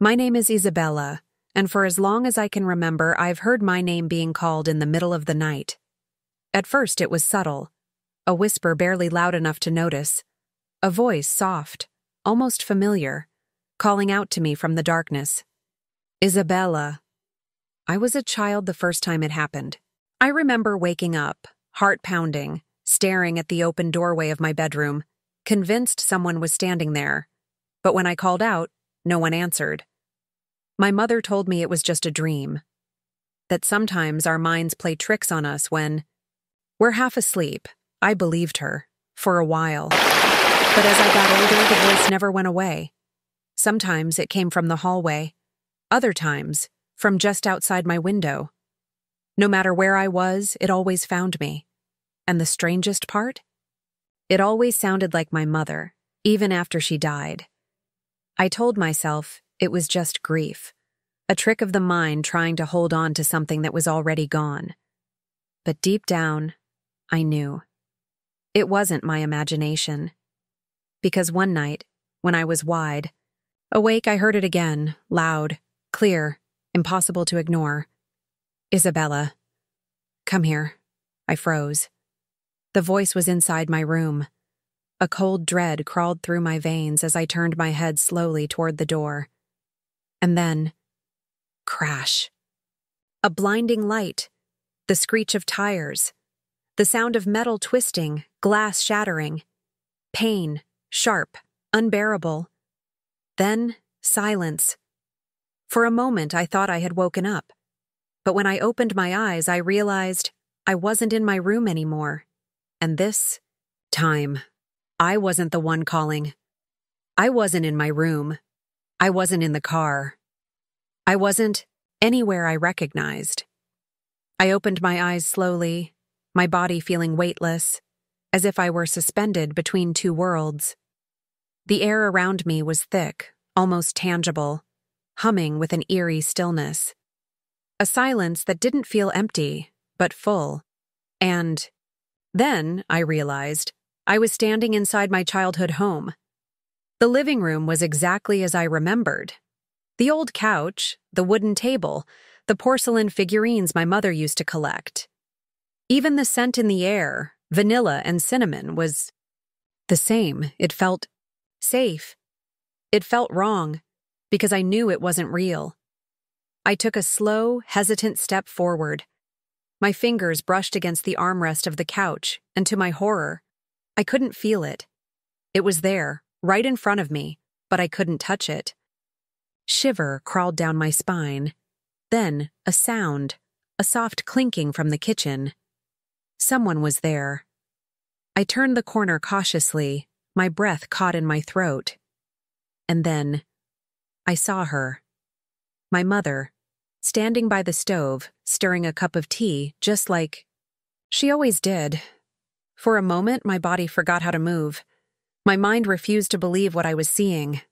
My name is Isabela, and for as long as I can remember, I've heard my name being called in the middle of the night. At first it was subtle, a whisper barely loud enough to notice, a voice soft, almost familiar, calling out to me from the darkness. Isabela. I was a child the first time it happened. I remember waking up, heart pounding, staring at the open doorway of my bedroom, convinced someone was standing there. But when I called out, no one answered. My mother told me it was just a dream, that sometimes our minds play tricks on us when we're half asleep. I believed her, for a while. But as I got older, the voice never went away. Sometimes it came from the hallway, other times from just outside my window. No matter where I was, it always found me. And the strangest part? It always sounded like my mother, even after she died. I told myself it was just grief, a trick of the mind trying to hold on to something that was already gone. But deep down, I knew. It wasn't my imagination. Because one night, when I was wide awake, I heard it again, loud, clear, impossible to ignore. Isabela. Come here. I froze. The voice was inside my room. A cold dread crawled through my veins as I turned my head slowly toward the door. And then, crash. A blinding light, the screech of tires, the sound of metal twisting, glass shattering. Pain, sharp, unbearable. Then, silence. For a moment, I thought I had woken up. But when I opened my eyes, I realized I wasn't in my room anymore. And this time, I wasn't the one calling. I wasn't in my room. I wasn't in the car. I wasn't anywhere I recognized. I opened my eyes slowly, my body feeling weightless, as if I were suspended between two worlds. The air around me was thick, almost tangible, humming with an eerie stillness. A silence that didn't feel empty, but full. And then I realized I was standing inside my childhood home. The living room was exactly as I remembered. The old couch, the wooden table, the porcelain figurines my mother used to collect. Even the scent in the air, vanilla and cinnamon, was the same. It felt safe. It felt wrong, because I knew it wasn't real. I took a slow, hesitant step forward. My fingers brushed against the armrest of the couch, and to my horror, I couldn't feel it. It was there, right in front of me, but I couldn't touch it. Shiver crawled down my spine. Then, a sound, a soft clinking from the kitchen. Someone was there. I turned the corner cautiously, my breath caught in my throat. And then, I saw her. My mother, standing by the stove, stirring a cup of tea, just like she always did. For a moment, my body forgot how to move. My mind refused to believe what I was seeing.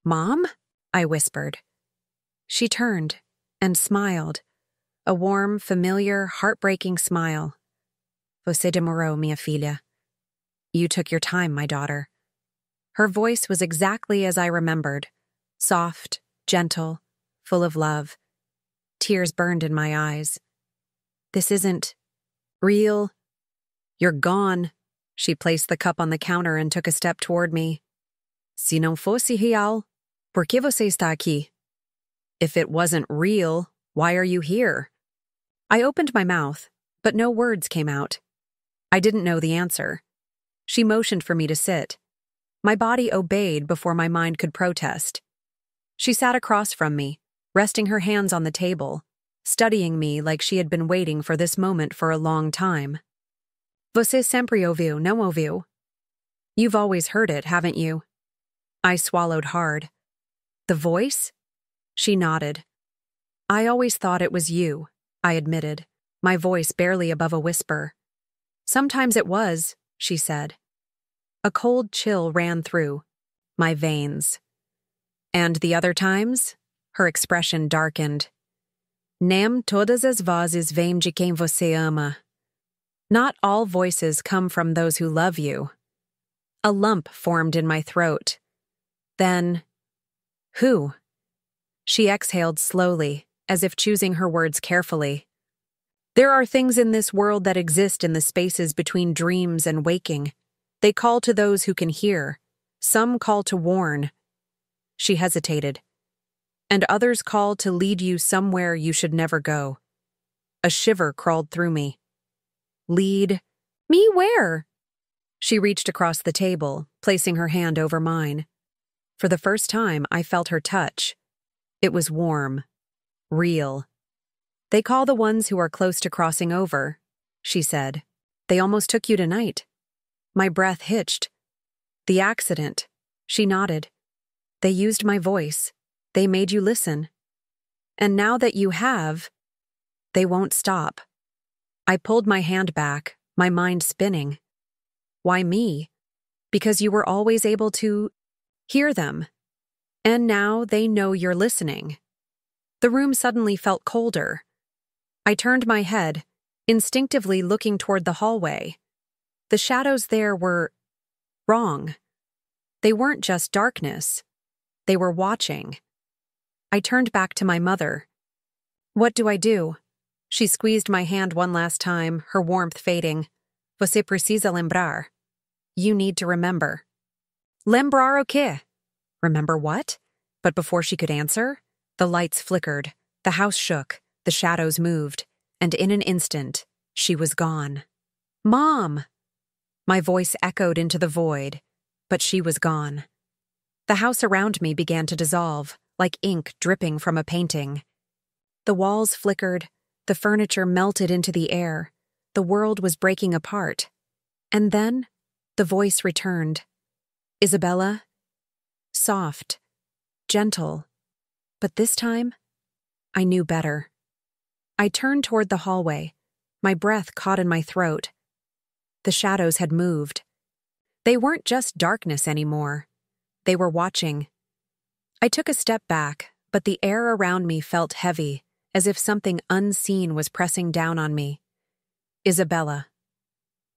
"Mom?" I whispered. She turned and smiled, a warm, familiar, heartbreaking smile. "Você demorou, minha filha." You took your time, my daughter. Her voice was exactly as I remembered, soft, gentle, full of love. Tears burned in my eyes. "This isn't real. You're gone." She placed the cup on the counter and took a step toward me. "Se não fosse real, por que você está aqui?" If it wasn't real, why are you here? I opened my mouth, but no words came out. I didn't know the answer. She motioned for me to sit. My body obeyed before my mind could protest. She sat across from me, resting her hands on the table, studying me like she had been waiting for this moment for a long time. "Você sempre ouviu, não ouviu?" You've always heard it, haven't you? I swallowed hard. The voice? She nodded. "I always thought it was you," I admitted, my voice barely above a whisper. "Sometimes it was," she said. A cold chill ran through my veins. "And the other times?" Her expression darkened. "Nem todas as vozes vêm de quem você ama." Not all voices come from those who love you. A lump formed in my throat. Then, who? She exhaled slowly, as if choosing her words carefully. There are things in this world that exist in the spaces between dreams and waking. They call to those who can hear. Some call to warn. She hesitated. And others call to lead you somewhere you should never go. A shiver crawled through me. Lead me where? She reached across the table, placing her hand over mine. For the first time, I felt her touch. It was warm, real. They call the ones who are close to crossing over, she said. They almost took you tonight. My breath hitched. The accident, she nodded. They used my voice. They made you listen. And now that you have, they won't stop. I pulled my hand back, my mind spinning. Why me? Because you were always able to hear them. And now they know you're listening. The room suddenly felt colder. I turned my head, instinctively looking toward the hallway. The shadows there were wrong. They weren't just darkness. They were watching. I turned back to my mother. What do I do? She squeezed my hand one last time, her warmth fading. Você precisa lembrar. You need to remember. Lembrar o quê? Remember what? But before she could answer, the lights flickered, the house shook, the shadows moved, and in an instant, she was gone. Mom! My voice echoed into the void, but she was gone. The house around me began to dissolve, like ink dripping from a painting. The walls flickered, the furniture melted into the air, the world was breaking apart. And then, the voice returned. Isabela? Soft, gentle. But this time, I knew better. I turned toward the hallway, my breath caught in my throat. The shadows had moved. They weren't just darkness anymore. They were watching. I took a step back, but the air around me felt heavy, as if something unseen was pressing down on me. Isabela.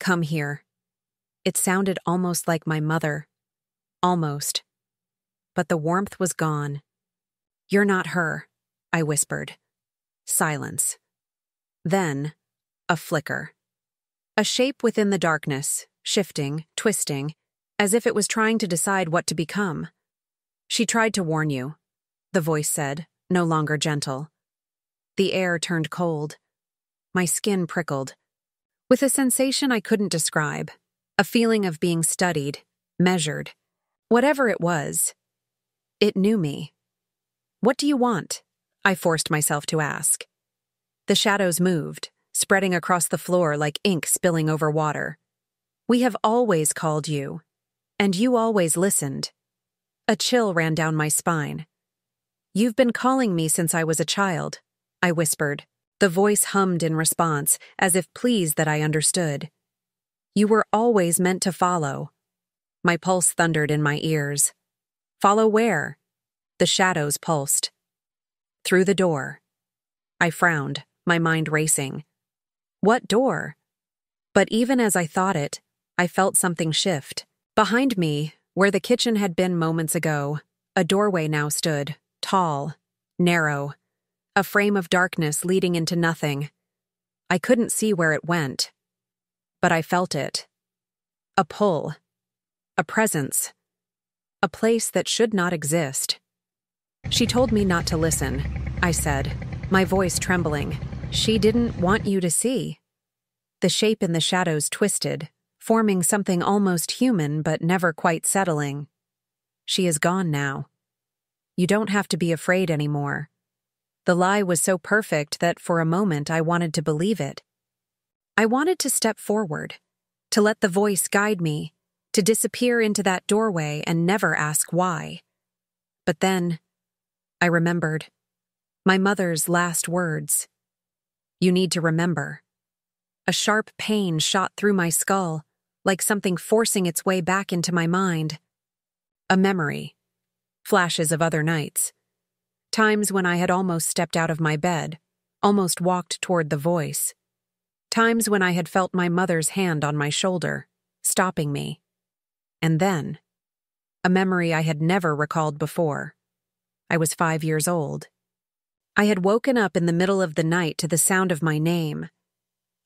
Come here. It sounded almost like my mother. Almost. But the warmth was gone. You're not her, I whispered. Silence. Then, a flicker. A shape within the darkness, shifting, twisting, as if it was trying to decide what to become. She tried to warn you, the voice said, no longer gentle. The air turned cold. My skin prickled. With a sensation I couldn't describe, a feeling of being studied, measured. Whatever it was, it knew me. What do you want? I forced myself to ask. The shadows moved, spreading across the floor like ink spilling over water. We have always called you, and you always listened. A chill ran down my spine. You've been calling me since I was a child, I whispered. The voice hummed in response, as if pleased that I understood. You were always meant to follow. My pulse thundered in my ears. Follow where? The shadows pulsed. Through the door. I frowned, my mind racing. What door? But even as I thought it, I felt something shift. Behind me, where the kitchen had been moments ago, a doorway now stood, tall, narrow, a frame of darkness leading into nothing. I couldn't see where it went, but I felt it. A pull, a presence, a place that should not exist. She told me not to listen, I said, my voice trembling. She didn't want you to see. The shape in the shadows twisted, forming something almost human but never quite settling. She is gone now. You don't have to be afraid anymore. The lie was so perfect that for a moment I wanted to believe it. I wanted to step forward, to let the voice guide me, to disappear into that doorway and never ask why. But then, I remembered. My mother's last words. You need to remember. A sharp pain shot through my skull, like something forcing its way back into my mind. A memory. Flashes of other nights. Times when I had almost stepped out of my bed, almost walked toward the voice. Times when I had felt my mother's hand on my shoulder, stopping me. And then, a memory I had never recalled before. I was 5 years old. I had woken up in the middle of the night to the sound of my name.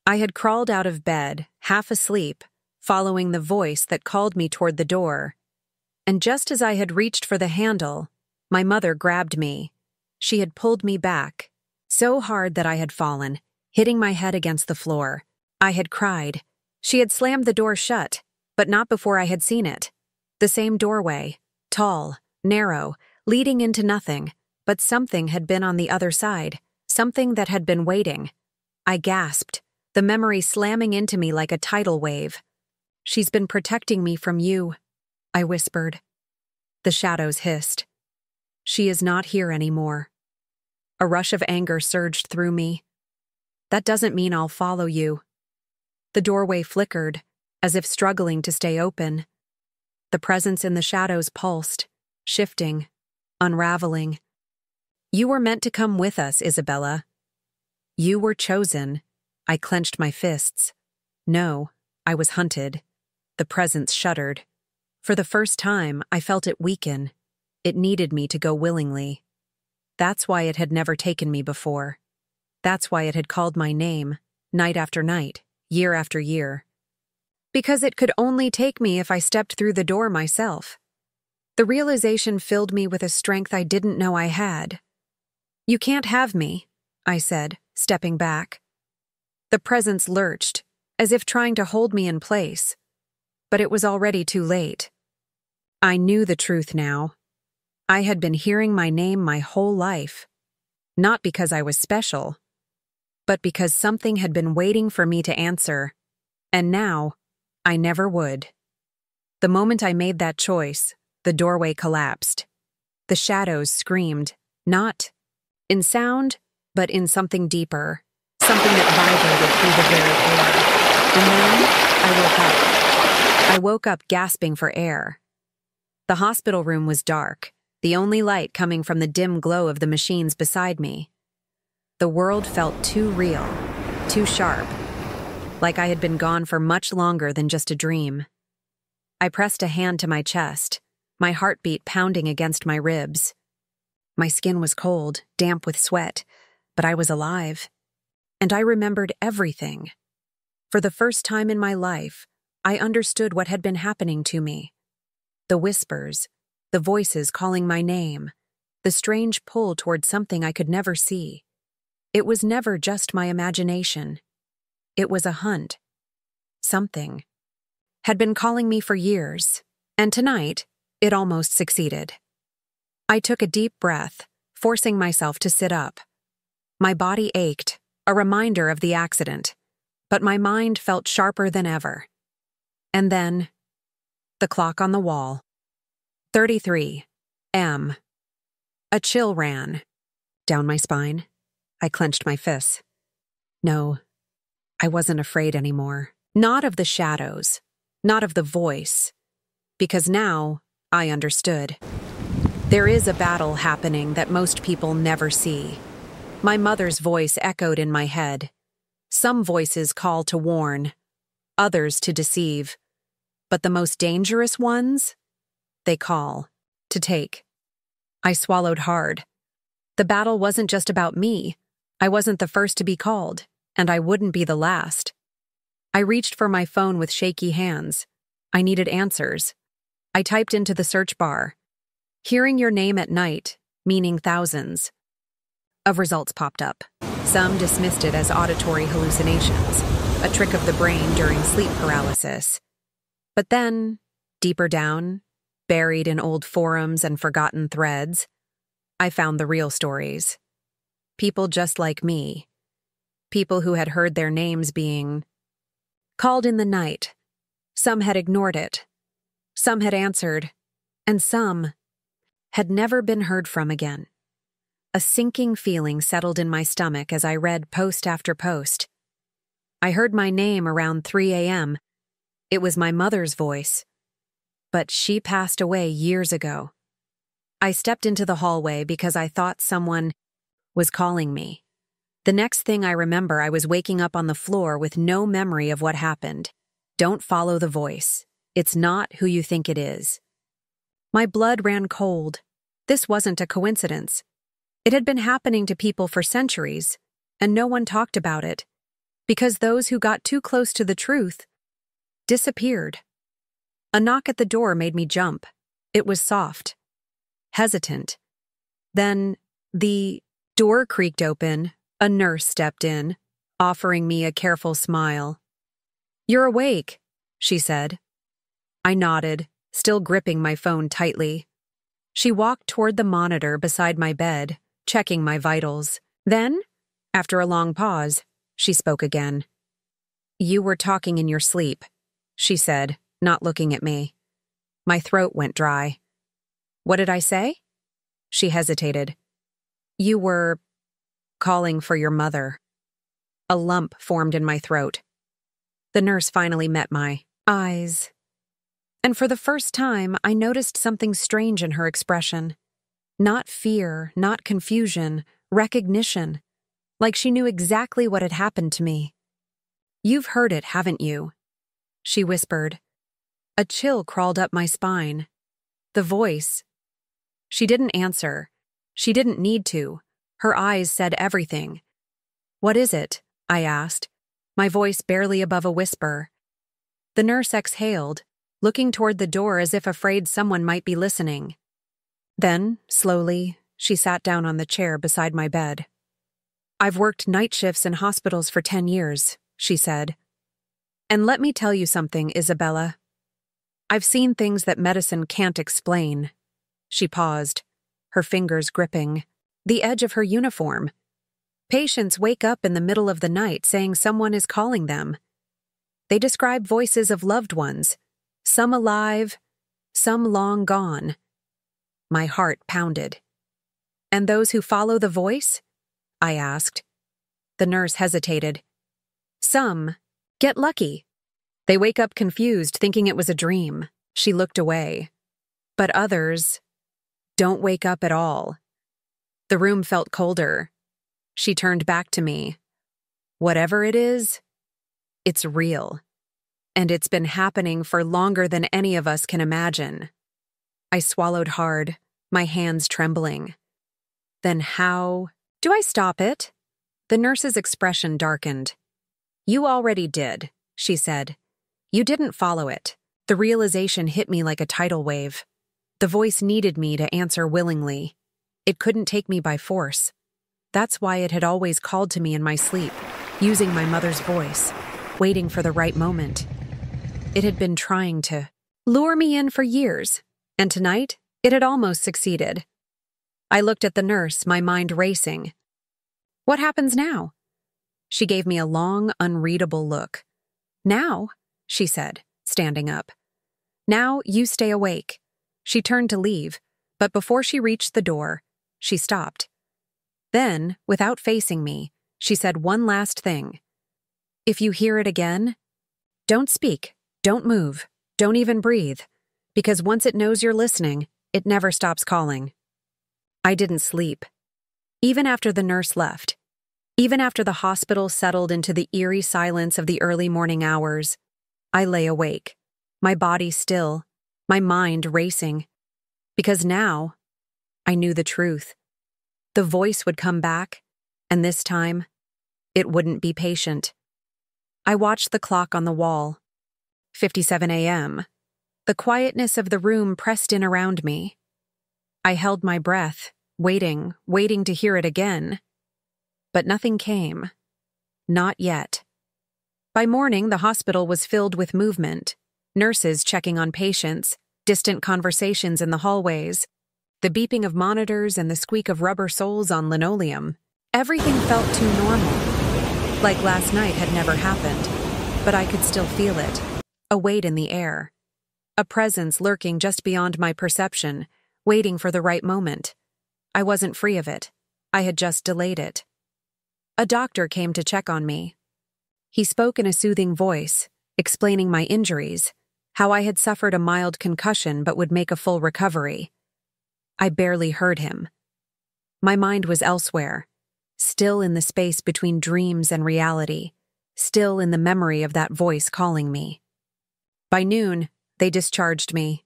I had crawled out of bed, half asleep, following the voice that called me toward the door. And just as I had reached for the handle, my mother grabbed me. She had pulled me back, so hard that I had fallen, hitting my head against the floor. I had cried. She had slammed the door shut, but not before I had seen it. The same doorway, tall, narrow, leading into nothing, but something had been on the other side, something that had been waiting. I gasped, the memory slamming into me like a tidal wave. "She's been protecting me from you," I whispered. The shadows hissed. "She is not here anymore." A rush of anger surged through me. "That doesn't mean I'll follow you." The doorway flickered, as if struggling to stay open. The presence in the shadows pulsed, shifting, unraveling. "You were meant to come with us, Isabela. You were chosen." I clenched my fists. No, I was hunted. The presence shuddered. For the first time, I felt it weaken. It needed me to go willingly. That's why it had never taken me before. That's why it had called my name, night after night, year after year. Because it could only take me if I stepped through the door myself. The realization filled me with a strength I didn't know I had. "You can't have me," I said, stepping back. The presence lurched, as if trying to hold me in place. But it was already too late. I knew the truth now. I had been hearing my name my whole life. Not because I was special, but because something had been waiting for me to answer. And now, I never would. The moment I made that choice, the doorway collapsed. The shadows screamed, not in sound, but in something deeper, something that vibrated through the very air. And then I woke up. I woke up gasping for air. The hospital room was dark, the only light coming from the dim glow of the machines beside me. The world felt too real, too sharp, like I had been gone for much longer than just a dream. I pressed a hand to my chest, my heartbeat pounding against my ribs. My skin was cold, damp with sweat, but I was alive. And I remembered everything. For the first time in my life, I understood what had been happening to me. The whispers, the voices calling my name, the strange pull toward something I could never see. It was never just my imagination. It was a hunt. Something had been calling me for years, and tonight, it almost succeeded. I took a deep breath, forcing myself to sit up. My body ached, a reminder of the accident, but my mind felt sharper than ever. And then, the clock on the wall. 33 M. A chill ran down my spine. I clenched my fists. No, I wasn't afraid anymore. Not of the shadows, not of the voice, because now I understood. There is a battle happening that most people never see. My mother's voice echoed in my head. Some voices call to warn, others to deceive, but the most dangerous ones, they call to take. I swallowed hard. The battle wasn't just about me. I wasn't the first to be called, and I wouldn't be the last. I reached for my phone with shaky hands. I needed answers. I typed into the search bar, "Hearing your name at night, meaning thousands." Of results popped up. Some dismissed it as auditory hallucinations, a trick of the brain during sleep paralysis. But then, deeper down, buried in old forums and forgotten threads, I found the real stories. People just like me. People who had heard their names being called in the night. Some had ignored it. Some had answered. And some had never been heard from again. A sinking feeling settled in my stomach as I read post after post. I heard my name around 3 a.m. It was my mother's voice. But she passed away years ago. I stepped into the hallway because I thought someone was calling me. The next thing I remember, I was waking up on the floor with no memory of what happened. Don't follow the voice. It's not who you think it is. My blood ran cold. This wasn't a coincidence. It had been happening to people for centuries, and no one talked about it, because those who got too close to the truth disappeared. A knock at the door made me jump. It was soft, hesitant. Then the door creaked open. A nurse stepped in, offering me a careful smile. "You're awake," she said. I nodded, still gripping my phone tightly. She walked toward the monitor beside my bed, checking my vitals. Then, after a long pause, she spoke again. "You were talking in your sleep," she said, not looking at me. My throat went dry. "What did I say?" She hesitated. "You were calling for your mother." A lump formed in my throat. The nurse finally met my eyes. And for the first time, I noticed something strange in her expression. Not fear, not confusion, recognition. Like she knew exactly what had happened to me. "You've heard it, haven't you?" she whispered. A chill crawled up my spine. The voice. She didn't answer. She didn't need to. Her eyes said everything. "What is it?" I asked, my voice barely above a whisper. The nurse exhaled, looking toward the door as if afraid someone might be listening. Then, slowly, she sat down on the chair beside my bed. "I've worked night shifts in hospitals for 10 years, she said. "And let me tell you something, Isabela. I've seen things that medicine can't explain." She paused, her fingers gripping the edge of her uniform. "Patients wake up in the middle of the night saying someone is calling them. They describe voices of loved ones, some alive, some long gone." My heart pounded. "And those who follow the voice?" I asked. The nurse hesitated. "Some get lucky. They wake up confused, thinking it was a dream." She looked away. "But others don't wake up at all." The room felt colder. She turned back to me. "Whatever it is, it's real. And it's been happening for longer than any of us can imagine." I swallowed hard, my hands trembling. "Then how do I stop it?" The nurse's expression darkened. "You already did," she said. "You didn't follow it." The realization hit me like a tidal wave. The voice needed me to answer willingly. It couldn't take me by force. That's why it had always called to me in my sleep, using my mother's voice, waiting for the right moment. It had been trying to lure me in for years, and tonight it had almost succeeded. I looked at the nurse, my mind racing. "What happens now?" She gave me a long, unreadable look. "Now," she said, standing up. "Now you stay awake." She turned to leave, but before she reached the door, she stopped. Then, without facing me, she said one last thing. "If you hear it again, don't speak, don't move, don't even breathe, because once it knows you're listening, it never stops calling." I didn't sleep. Even after the nurse left, even after the hospital settled into the eerie silence of the early morning hours, I lay awake, my body still, my mind racing. Because now, I knew the truth. The voice would come back, and this time, it wouldn't be patient. I watched the clock on the wall. 57 a.m. The quietness of the room pressed in around me. I held my breath, waiting to hear it again. But nothing came. Not yet. By morning, the hospital was filled with movement. Nurses checking on patients, distant conversations in the hallways, the beeping of monitors and the squeak of rubber soles on linoleum. Everything felt too normal. Like last night had never happened. But I could still feel it. A weight in the air. A presence lurking just beyond my perception, waiting for the right moment. I wasn't free of it. I had just delayed it. A doctor came to check on me. He spoke in a soothing voice, explaining my injuries, how I had suffered a mild concussion but would make a full recovery. I barely heard him. My mind was elsewhere, still in the space between dreams and reality, still in the memory of that voice calling me. By noon, they discharged me.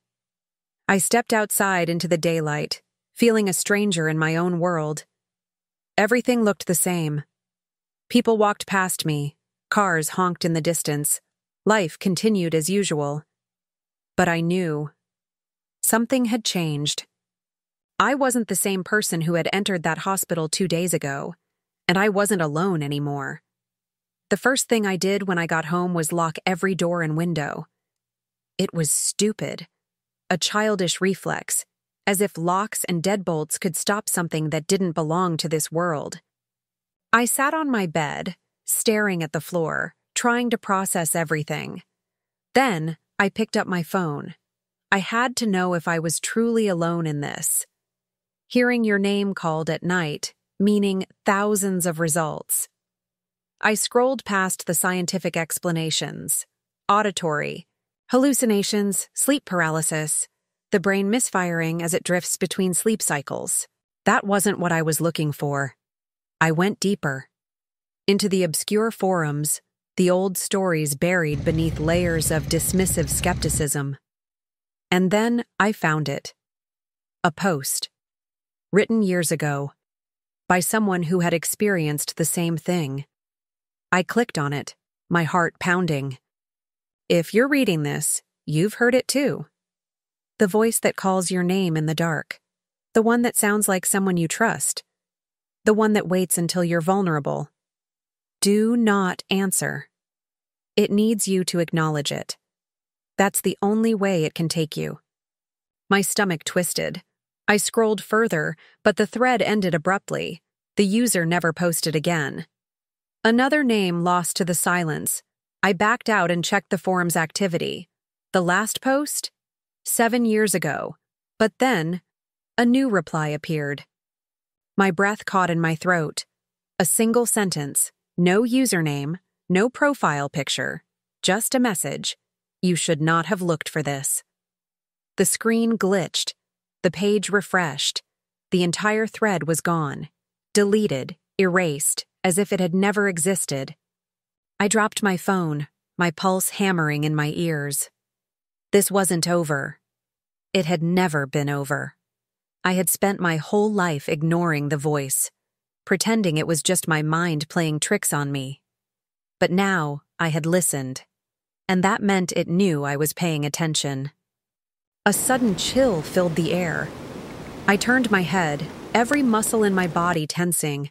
I stepped outside into the daylight, feeling a stranger in my own world. Everything looked the same. People walked past me, cars honked in the distance, life continued as usual. But I knew. Something had changed. I wasn't the same person who had entered that hospital 2 days ago, and I wasn't alone anymore. The first thing I did when I got home was lock every door and window. It was stupid. A childish reflex, as if locks and deadbolts could stop something that didn't belong to this world. I sat on my bed, staring at the floor, trying to process everything. Then, I picked up my phone. I had to know if I was truly alone in this. Hearing your name called at night, meaning thousands of results. I scrolled past the scientific explanations. Auditory, hallucinations, sleep paralysis, the brain misfiring as it drifts between sleep cycles. That wasn't what I was looking for. I went deeper. Into the obscure forums, the old stories buried beneath layers of dismissive skepticism. And then I found it. A post. Written years ago. By someone who had experienced the same thing. I clicked on it, my heart pounding. If you're reading this, you've heard it too. The voice that calls your name in the dark. The one that sounds like someone you trust. The one that waits until you're vulnerable. Do not answer. It needs you to acknowledge it. That's the only way it can take you. My stomach twisted. I scrolled further, but the thread ended abruptly. The user never posted again. Another name lost to the silence. I backed out and checked the forum's activity. The last post? 7 years ago. But then, a new reply appeared. My breath caught in my throat. A single sentence. No username, no profile picture. Just a message. You should not have looked for this. The screen glitched. The page refreshed. The entire thread was gone. Deleted, erased, as if it had never existed. I dropped my phone, my pulse hammering in my ears. This wasn't over. It had never been over. I had spent my whole life ignoring the voice, pretending it was just my mind playing tricks on me. But now I had listened, and that meant it knew I was paying attention. A sudden chill filled the air. I turned my head, every muscle in my body tensing.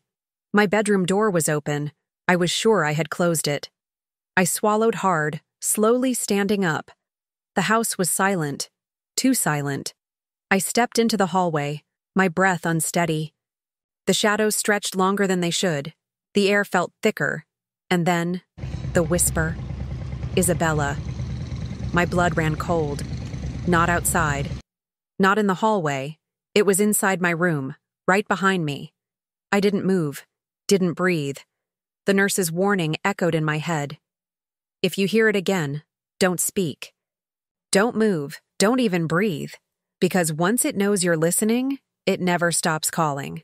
My bedroom door was open. I was sure I had closed it. I swallowed hard, slowly standing up. The house was silent, too silent. I stepped into the hallway, my breath unsteady. The shadows stretched longer than they should. The air felt thicker. And then, the whisper. Isabela. My blood ran cold. Not outside. Not in the hallway. It was inside my room, right behind me. I didn't move, didn't breathe. The nurse's warning echoed in my head. If you hear it again, don't speak. Don't move, don't even breathe. Because once it knows you're listening, it never stops calling.